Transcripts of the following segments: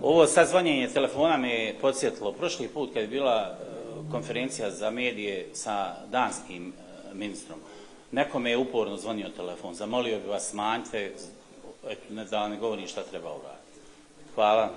Ovo sad zvonjenje telefona me je podsjetilo. Prošli put kad je bila konferencija za medije sa danskim ministrom, neko me je uporno zvonio telefon. Zamolio bi vas smanjite, da ne govorim šta treba uraditi. Hvala.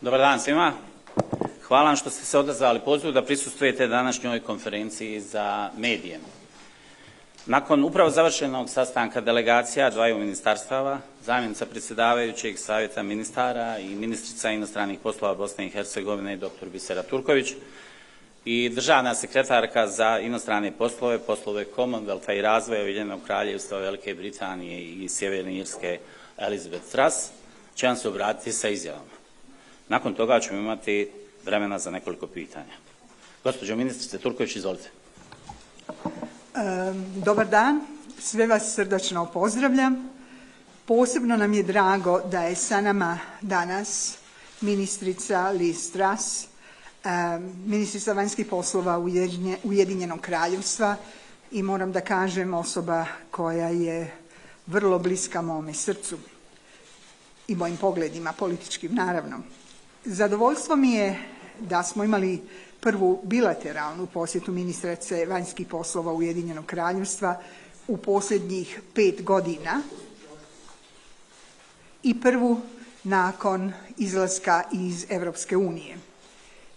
Dobar dan svima. Hvala vam što ste se odazvali pozivu da prisustvujete današnjoj konferenciji za medije. Nakon upravo završenog sastanka delegacija dvaju ministarstava, zamjenica predsjedavajućeg Savjeta ministara i ministrica inostranih poslova Bosne i Hercegovine dr. Bisera Turković i državna sekretarka za inostrane poslove, poslove Commonwealtha i razvoja Ujedinjenog Kraljevstva Velike Britanije i Sjeverne Irske Liz Truss će vam se obratiti sa izjavama. Nakon toga ćemo imati vremena za nekoliko pitanja. Gospođo ministrice Turković, izvolite. Dobar dan, sve vas srdačno pozdravljam. Posebno nam je drago da je sa nama danas ministrica Liz Truss, ministrica vanjskih poslova Ujedinjenog Kraljevstva i moram da kažem osoba koja je vrlo bliska mome srcu i mojim pogledima, političkim naravno. Zadovoljstvo mi je da smo imali prvu bilateralnu posjetu ministrice vanjskih poslova Ujedinjenog Kraljevstva u posljednjih 5 godina i prvu nakon izlaska iz Europske unije.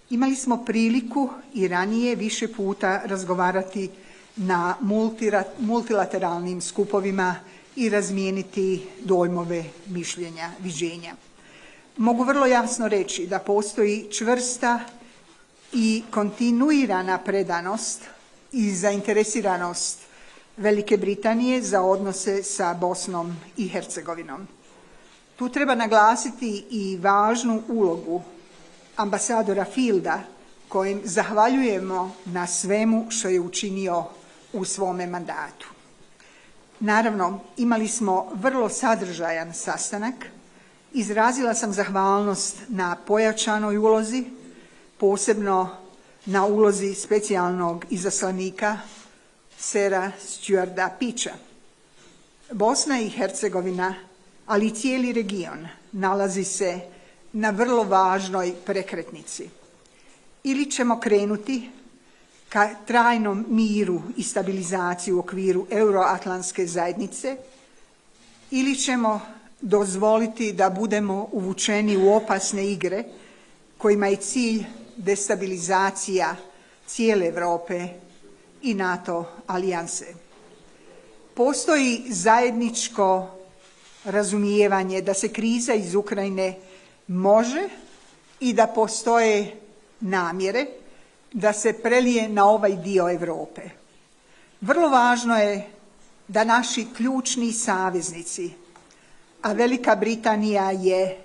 Imali smo priliku i ranije više puta razgovarati na multilateralnim skupovima i razmijeniti dojmove, mišljenja, viđenja. Mogu vrlo jasno reći da postoji čvrsta i kontinuirana predanost i zainteresiranost Velike Britanije za odnose sa Bosnom i Hercegovinom. Tu treba naglasiti i važnu ulogu ambasadora Fielda, kojem zahvaljujemo na svemu što je učinio u svome mandatu. Naravno, imali smo vrlo sadržajan sastanak. Izrazila sam zahvalnost na pojačanoj ulozi, posebno na ulozi specijalnog izaslanika Sera Stuarta Peacha. Bosna i Hercegovina, ali i cijeli region, nalazi se na vrlo važnoj prekretnici. Ili ćemo krenuti ka trajnom miru i stabilizaciji u okviru euroatlantske zajednice, ili ćemo dozvoliti da budemo uvučeni u opasne igre kojima je cilj destabilizacija cijele Europe i NATO alijanse. Postoji zajedničko razumijevanje da se kriza iz Ukrajine može i da postoje namjere da se prelije na ovaj dio Europe. Vrlo važno je da naši ključni saveznici, a Velika Britanija je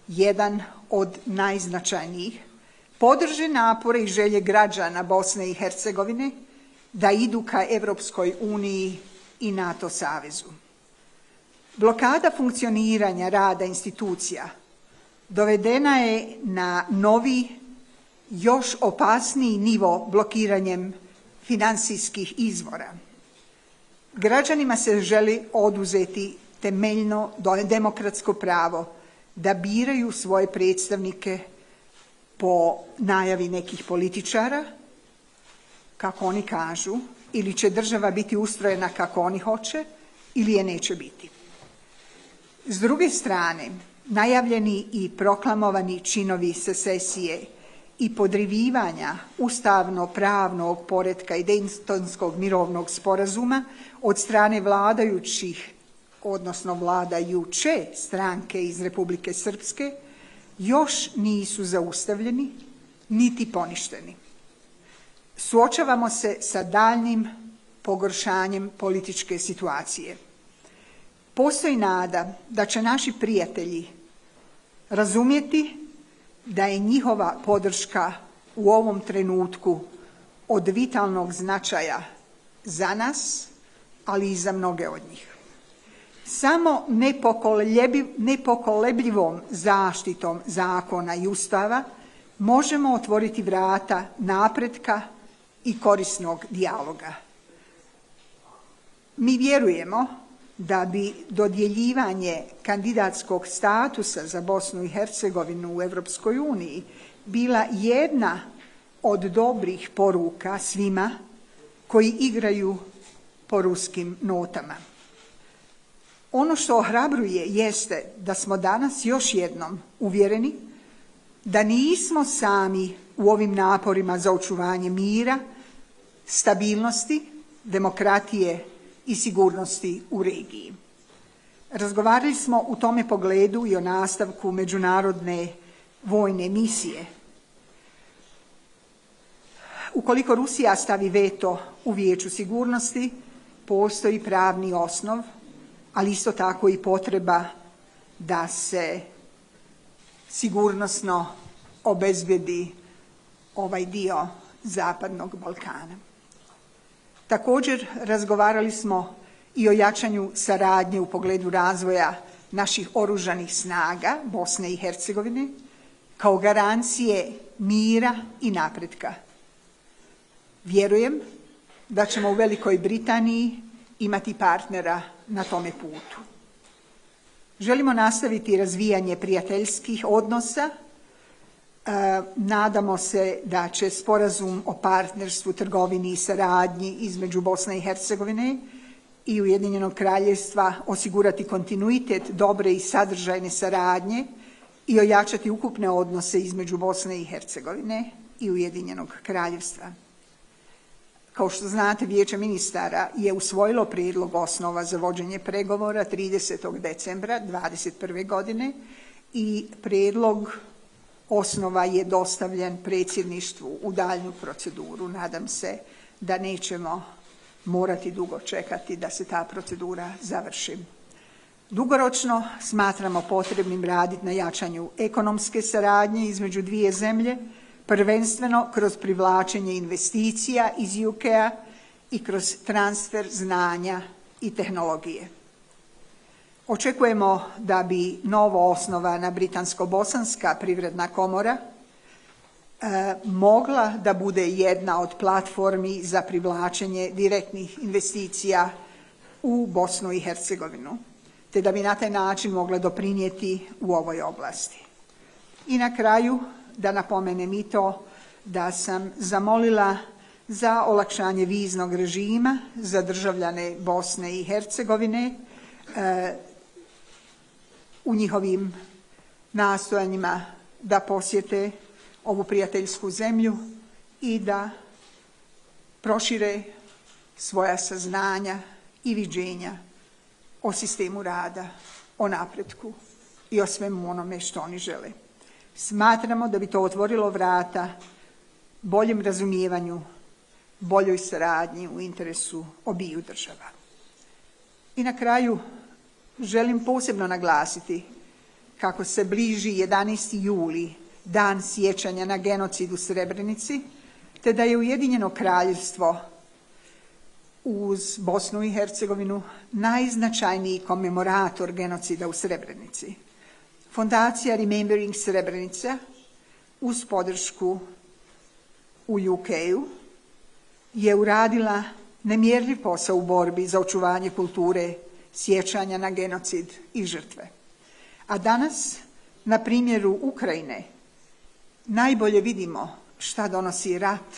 jedan od najznačajnijih, podrže napore i želje građana Bosne i Hercegovine da idu ka Europskoj uniji i NATO savezu. Blokada funkcioniranja rada institucija dovedena je na novi, još opasniji nivo blokiranjem financijskih izvora. Građanima se želi oduzeti temeljno demokratsko pravo da biraju svoje predstavnike po najavi nekih političara, kako oni kažu, ili će država biti ustrojena kako oni hoće, ili je neće biti. S druge strane, najavljeni i proklamovani činovi secesije i podrivivanja ustavno-pravnog poretka i Daytonskog mirovnog sporazuma od strane vladajućih, odnosno vladajuće stranke iz Republike Srpske, još nisu zaustavljeni niti poništeni. Suočavamo se sa daljnim pogoršanjem političke situacije. Postoji nada da će naši prijatelji razumjeti da je njihova podrška u ovom trenutku od vitalnog značaja za nas, ali i za mnoge od njih. Samo nepokolebljivom zaštitom zakona i ustava možemo otvoriti vrata napretka i korisnog dijaloga. Mi vjerujemo da bi dodjeljivanje kandidatskog statusa za Bosnu i Hercegovinu u Europskoj uniji bila jedna od dobrih poruka svima koji igraju po ruskim notama. Ono što ohrabruje jeste da smo danas još jednom uvjereni da nismo sami u ovim naporima za očuvanje mira, stabilnosti, demokratije i sigurnosti u regiji. Razgovarali smo u tome pogledu i o nastavku međunarodne vojne misije. Ukoliko Rusija stavi veto u Vijeću sigurnosti, postoji pravni osnov, ali isto tako i potreba da se sigurnosno obezbedi ovaj dio Zapadnog Balkana. Također razgovarali smo i o jačanju saradnje u pogledu razvoja naših oružanih snaga Bosne i Hercegovine kao garancije mira i napretka. Vjerujem da ćemo u Velikoj Britaniji imati partnera na tome putu. Želimo nastaviti razvijanje prijateljskih odnosa. Nadamo se da će sporazum o partnerstvu, trgovini i saradnji između Bosne i Hercegovine i Ujedinjenog Kraljevstva osigurati kontinuitet dobre i sadržajne saradnje i ojačati ukupne odnose između Bosne i Hercegovine i Ujedinjenog Kraljevstva. Kao što znate, Vijeće ministara je usvojilo prijedlog osnova za vođenje pregovora 30. decembra 2021. godine i prijedlog osnova je dostavljen predsjedništvu u daljnju proceduru. Nadam se da nećemo morati dugo čekati da se ta procedura završi. Dugoročno smatramo potrebnim raditi na jačanju ekonomske saradnje između dvije zemlje, prvenstveno kroz privlačenje investicija iz UK-a i kroz transfer znanja i tehnologije. Očekujemo da bi novo osnovana Britansko-bosanska privredna komora mogla da bude jedna od platformi za privlačenje direktnih investicija u Bosnu i Hercegovinu, te da bi na taj način mogla doprinijeti u ovoj oblasti. I na kraju da napomenem i to da sam zamolila za olakšanje viznog režima za državljane Bosne i Hercegovine u njihovim nastojanjima da posjete ovu prijateljsku zemlju i da prošire svoja saznanja i viđenja o sistemu rada, o napretku i o svemu onome što oni žele. Smatramo da bi to otvorilo vrata boljem razumijevanju, boljoj saradnji u interesu obiju država. I na kraju želim posebno naglasiti kako se bliži 11. juli, dan sjećanja na genocid u Srebrenici, te da je Ujedinjeno Kraljevstvo uz Bosnu i Hercegovinu najznačajniji komemorator genocida u Srebrenici. Fondacija Remembering Srebrenica uz podršku u UK-u je uradila nemjerljiv posao u borbi za očuvanje kulture sjećanja na genocid i žrtve. A danas, na primjeru Ukrajine, najbolje vidimo šta donosi rat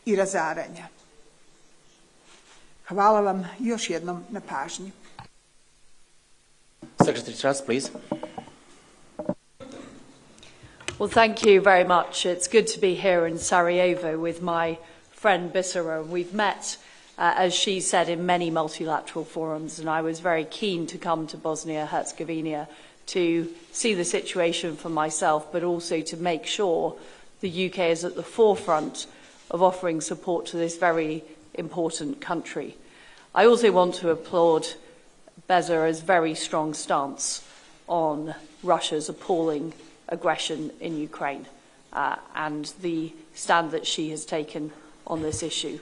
i razaranja. Hvala vam još jednom na pažnji. Secretary Truss, please. Well, thank you very much. It's good to be here in Sarajevo with my friend Bisera. We've met, as she said, in many multilateral forums, and I was very keen to come to Bosnia-Herzegovina to see the situation for myself, but also to make sure the UK is at the forefront of offering support to this very important country. I also want to applaud Besara's very strong stance on Russia's appalling aggression in Ukraine and the stand that she has taken on this issue.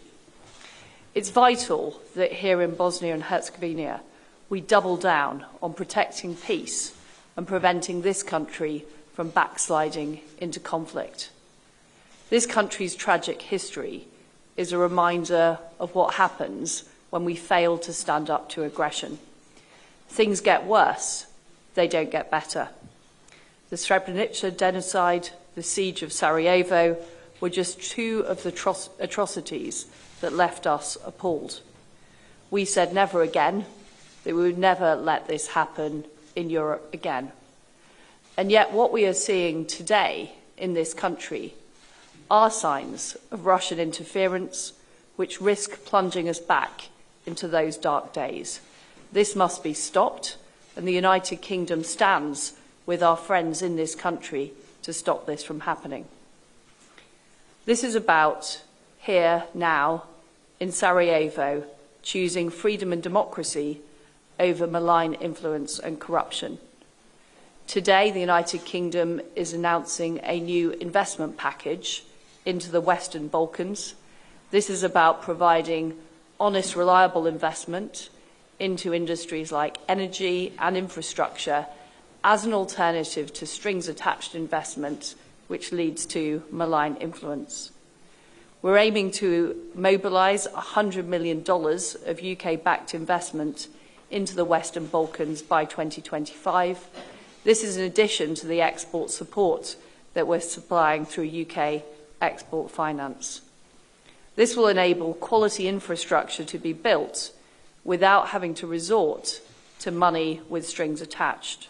It's vital that here in Bosnia and Herzegovina we double down on protecting peace and preventing this country from backsliding into conflict. This country's tragic history is a reminder of what happens when we fail to stand up to aggression. Things get worse, they don't get better. The Srebrenica genocide, the siege of Sarajevo, were just two of the atrocities that left us appalled. We said never again, that we would never let this happen in Europe again. And yet what we are seeing today in this country are signs of Russian interference which risk plunging us back into those dark days. This must be stopped, and the United Kingdom stands with our friends in this country to stop this from happening. This is about here, now, in Sarajevo, choosing freedom and democracy over malign influence and corruption. Today, the United Kingdom is announcing a new investment package into the Western Balkans. This is about providing honest, reliable investment into industries like energy and infrastructure as an alternative to strings-attached investment, which leads to malign influence. We're aiming to mobilise $100 million of UK-backed investment into the Western Balkans by 2025. This is in addition to the export support that we're supplying through UK export finance. This will enable quality infrastructure to be built without having to resort to money with strings attached.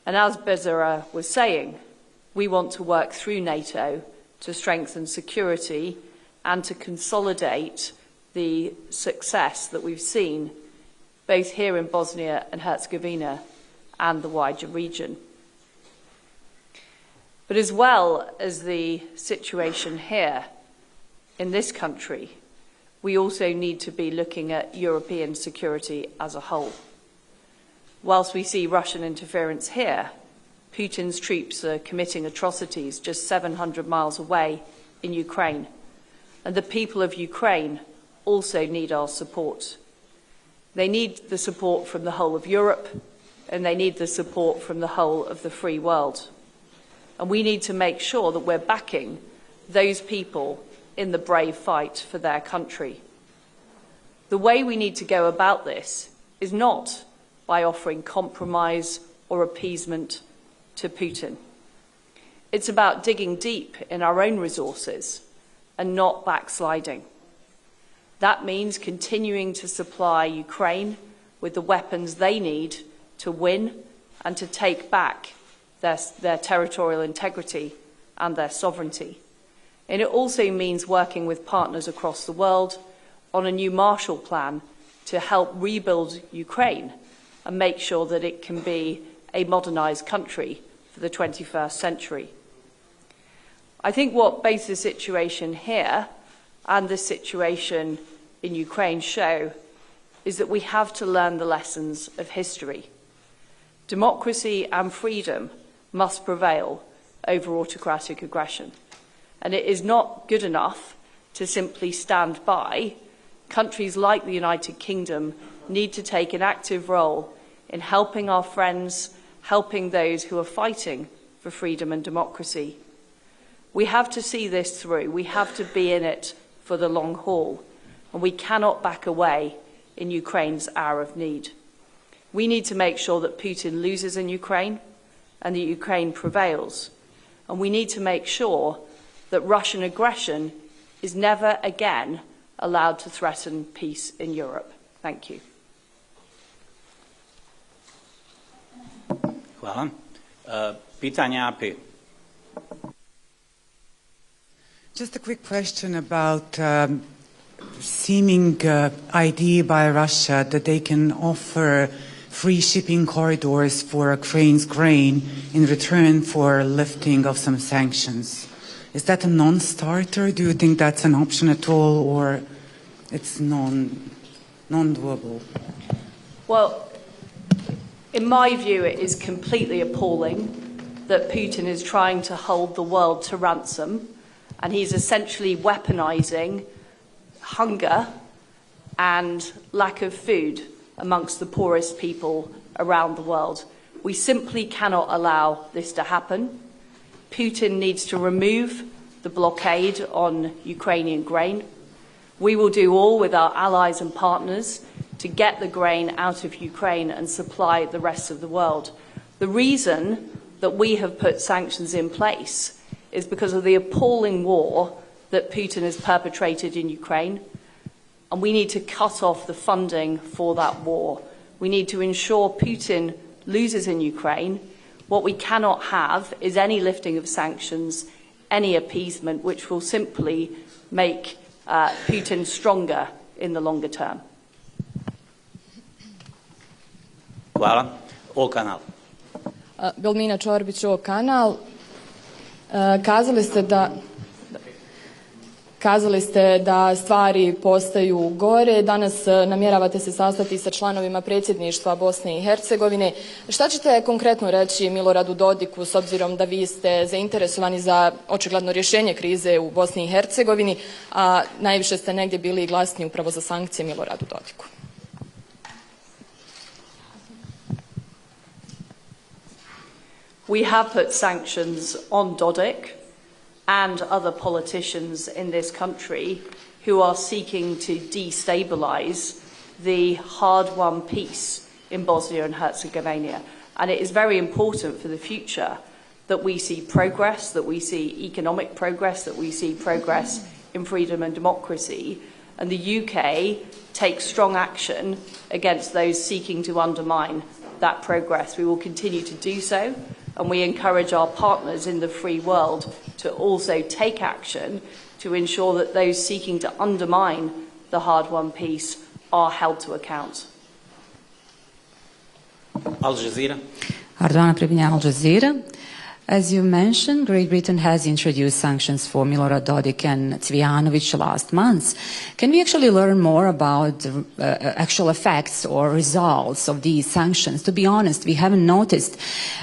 And as Bezira was saying, we want to work through NATO to strengthen security and to consolidate the success that we've seen both here in Bosnia and Herzegovina and the wider region. But as well as the situation here in this country, we also need to be looking at European security as a whole. Whilst we see Russian interference here, Putin's troops are committing atrocities just 700 miles away in Ukraine. And the people of Ukraine also need our support. They need the support from the whole of Europe, and they need the support from the whole of the free world. And we need to make sure that we're backing those people in the brave fight for their country. The way we need to go about this is not by offering compromise or appeasement to Putin. It's about digging deep in our own resources and not backsliding. That means continuing to supply Ukraine with the weapons they need to win and to take back their territorial integrity and their sovereignty. And it also means working with partners across the world on a new Marshall Plan to help rebuild Ukraine and make sure that it can be a modernised country for the 21st century. I think what both the situation here and the situation in Ukraine show is that we have to learn the lessons of history. Democracy and freedom must prevail over autocratic aggression. And it is not good enough to simply stand by. Countries like the United Kingdom need to take an active role in helping our friends, helping those who are fighting for freedom and democracy. We have to see this through. We have to be in it for the long haul. And we cannot back away in Ukraine's hour of need. We need to make sure that Putin loses in Ukraine and that Ukraine prevails. And we need to make sure that Russian aggression is never again allowed to threaten peace in Europe. Thank you. Hvala. Pitanje API. Just a quick question about seeming idea by Russia that they can offer free shipping corridors for Ukraine's grain in return for lifting of some sanctions. Is that a non-starter? Do you think that's an option at all, or it's non-doable? Well, in my view, it is completely appalling that Putin is trying to hold the world to ransom, and he's essentially weaponizing hunger and lack of food amongst the poorest people around the world. We simply cannot allow this to happen. Putin needs to remove the blockade on Ukrainian grain. We will do all with our allies and partners to get the grain out of Ukraine and supply the rest of the world. The reason that we have put sanctions in place is because of the appalling war that Putin has perpetrated in Ukraine, and we need to cut off the funding for that war. We need to ensure Putin loses in Ukraine. What we cannot have is any lifting of sanctions, any appeasement, which will simply make Putin stronger in the longer term. Hvala. O kanal. Belmina Čorbić, O kanal. Kazali ste da stvari postaju gore. Danas namjeravate se sastati sa članovima predsjedništva Bosne i Hercegovine. Šta ćete konkretno reći Miloradu Dodiku, s obzirom da vi ste zainteresovani za očigledno rješenje krize u Bosni i Hercegovini, a najviše ste negdje bili glasni upravo za sankcije Miloradu Dodiku? We have put sanctions on Dodik and other politicians in this country who are seeking to destabilise the hard-won peace in Bosnia and Herzegovina. And it is very important for the future that we see progress, that we see economic progress, that we see progress in freedom and democracy. And the UK takes strong action against those seeking to undermine that progress. We will continue to do so. And we encourage our partners in the free world to also take action to ensure that those seeking to undermine the hard-won peace are held to account. Al Jazeera. Ardwana Pribnja, Al Jazeera. As you mentioned, Great Britain has introduced sanctions for Milorad Dodik and Cvijanović last month. Can we actually learn more about the actual effects or results of these sanctions? To be honest, we haven't noticed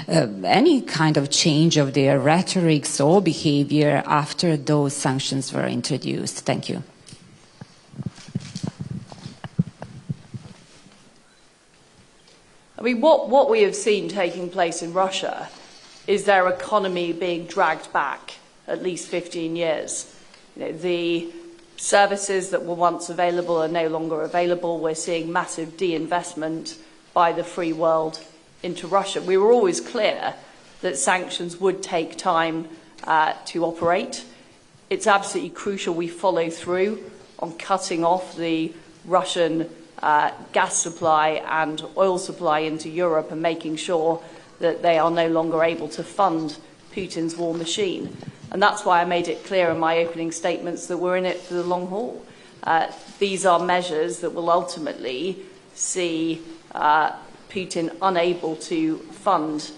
any kind of change of their rhetoric or behavior after those sanctions were introduced. Thank you. I mean, what we have seen taking place in Russia is their economy being dragged back at least 15 years. You know, the services that were once available are no longer available. We're seeing massive de-investment by the free world into Russia. We were always clear that sanctions would take time to operate. It's absolutely crucial we follow through on cutting off the Russian gas supply and oil supply into Europe and making sure that they are no longer able to fund Putin's war machine. And that's why I made it clear in my opening statements that we're in it for the long haul. These are measures that will ultimately see Putin unable to fund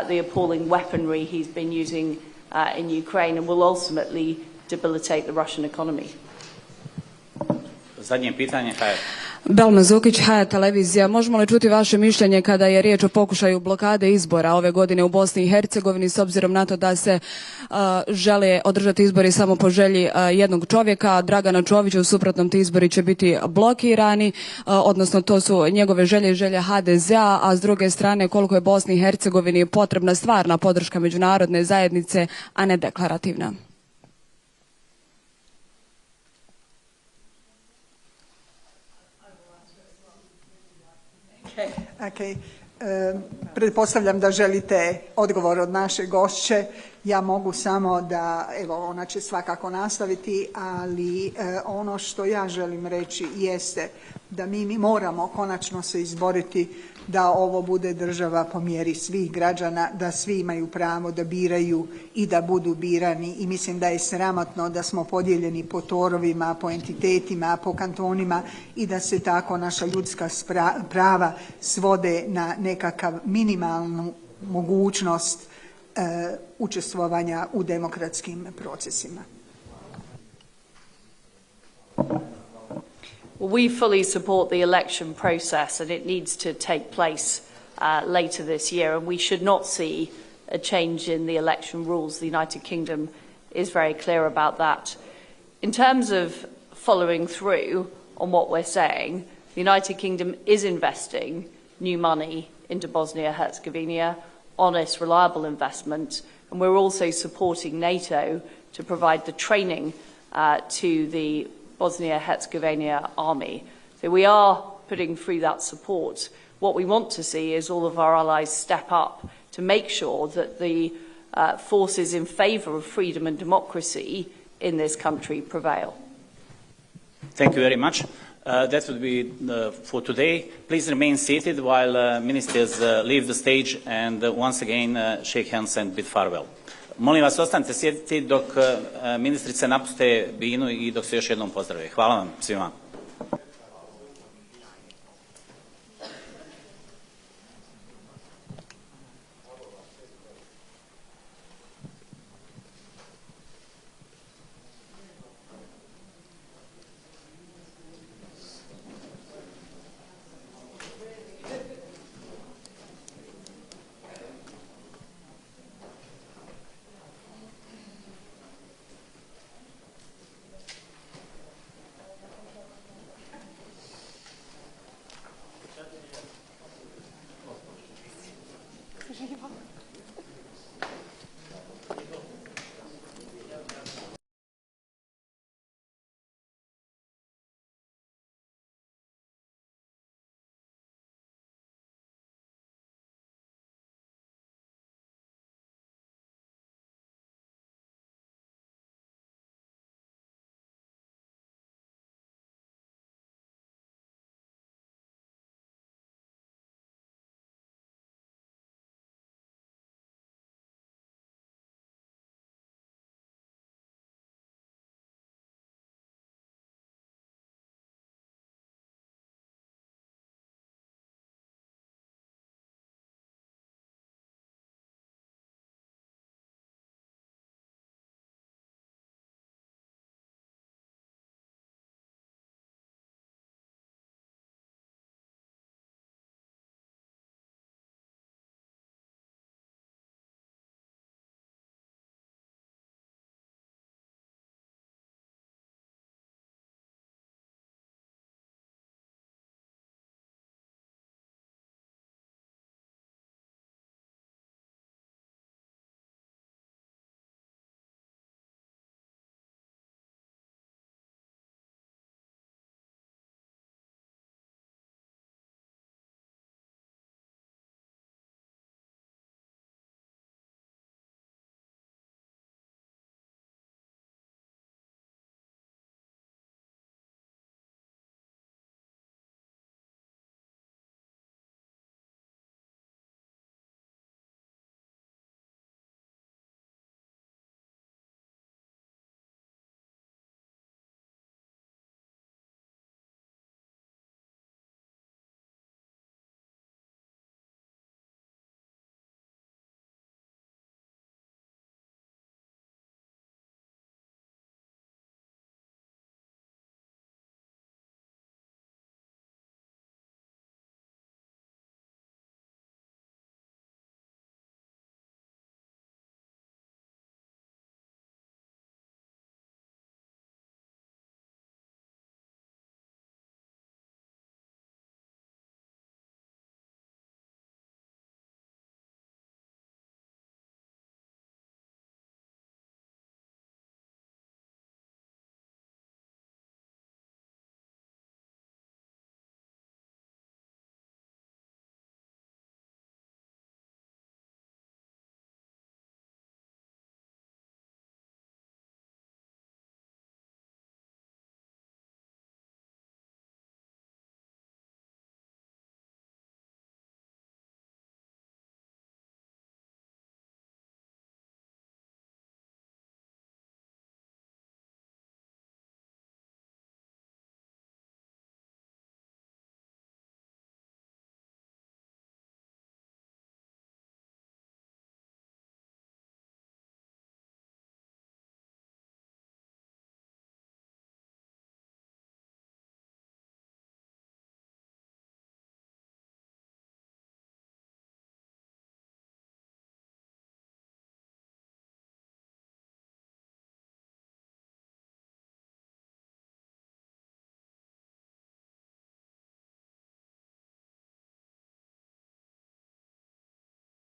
the appalling weaponry he's been using in Ukraine and will ultimately debilitate the Russian economy. Zadnje pitanje, Belma Zukić, Haja televizija. Možemo li čuti vaše mišljenje kada je riječ o pokušaju blokade izbora ove godine u Bosni i Hercegovini, s obzirom na to da se žele održati izbori samo po želji jednog čovjeka, Dragana Čovića, u suprotnom ti izbori će biti blokirani, odnosno to su njegove želje i želje HDZ-a, a s druge strane koliko je Bosni i Hercegovini potrebna stvarna podrška međunarodne zajednice, a ne deklarativna? Okay. Pretpostavljam da želite odgovor od naše gošće. Ja mogu samo da, evo, ona će svakako nastaviti, ali ono što ja želim reći jeste da mi moramo konačno se izboriti da ovo bude država po mjeri svih građana, da svi imaju pravo da biraju i da budu birani, i mislim da je sramotno da smo podijeljeni po torovima, po entitetima, po kantonima i da se tako naša ljudska prava svode na nekakav minimalnu mogućnost učestvovanja u demokratskim procesima. Well, we fully support the election process and it needs to take place later this year, and we should not see a change in the election rules. The United Kingdom is very clear about that. In terms of following through on what we're saying, the United Kingdom is investing new money into Bosnia-Herzegovina, honest, reliable investment, and we're also supporting NATO to provide the training to the Bosnia-Herzegovina army. So we are putting through that support. What we want to see is all of our allies step up to make sure that the forces in favour of freedom and democracy in this country prevail. Thank you very much. That would be for today. Please remain seated while ministers leave the stage and once again shake hands and bid farewell. Molim vas, ostanite sjediti dok ministrice napuste binu i dok se još jednom pozdrave. Hvala vam svima.